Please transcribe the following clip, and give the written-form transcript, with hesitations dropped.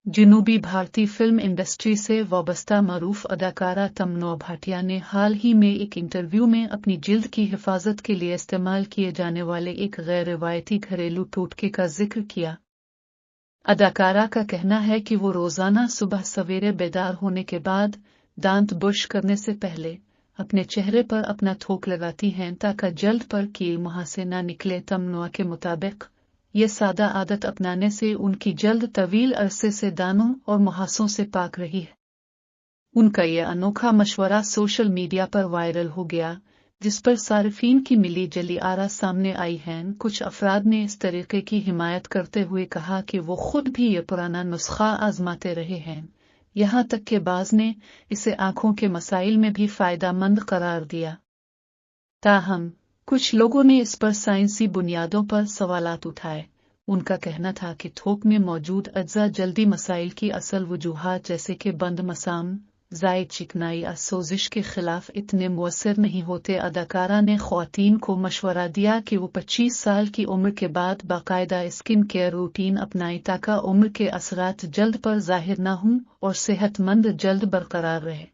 जनूबी भारतीय film industry से वाबस्ता मरूफ अदाकारा तमन्ना भाटिया ने हाल ही में एक इंटरव्यू में अपनी जिल्द की हिफाजत के लिए इस्तेमाल किए जाने वाले एक गैर रिवायती घरेलू टोटके का जिक्र किया। अदाकारा का कहना है कि वो रोजाना सुबह सवेरे बेदार होने के बाद दांत ब्रश करने से पहले अपने चेहरे पर अपना थूक लगाती हैं ताकि जल्द पर कील मुंह से न निकले। तमन्ना के मुताबिक ये सादा आदत अपनाने से उनकी जल्द तवील अरसे से दानों और मुहासों से पाक रही है। उनका यह अनोखा मशवरा सोशल मीडिया पर वायरल हो गया, जिस पर सार्फिन की मिली जली आरा सामने आई हैं। कुछ अफराद ने इस तरीके की हिमायत करते हुए कहा कि वो खुद भी ये पुराना नुस्खा आजमाते रहे हैं, यहाँ तक कि बाज ने इसे आंखों के मसाइल में भी फायदेमंद करार दिया। ताहम कुछ लोगों ने इस पर साइंसी बुनियादों पर सवालात उठाए। उनका कहना था कि थोक में मौजूद अज्जा जल्दी मसाइल की असल वजूहात जैसे कि बंद मसाम, ज़ायद चिकनाई या सोजिश के खिलाफ इतने मुअस्सर नहीं होते। अदाकारा ने ख्वातीन को मशवरा दिया कि वो 25 साल की उम्र के बाद बाकायदा स्किन केयर रूटीन अपनाएं ताकि उम्र के असरात जल्द पर जाहिर न हों और सेहतमंद जल्द बरकरार रहे।